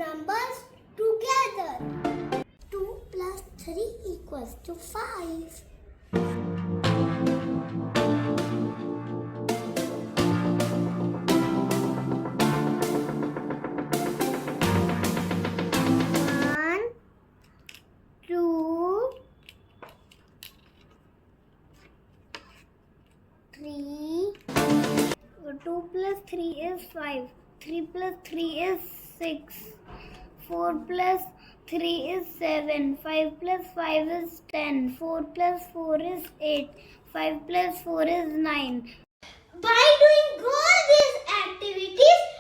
numbers together. 2 plus 3 equals to 5. 2 plus 3 is 5. 3 plus 3 is 6. 4 plus 3 is 7. 5 plus 5 is 10. 4 plus 4 is 8. 5 plus 4 is 9. By doing all these activities,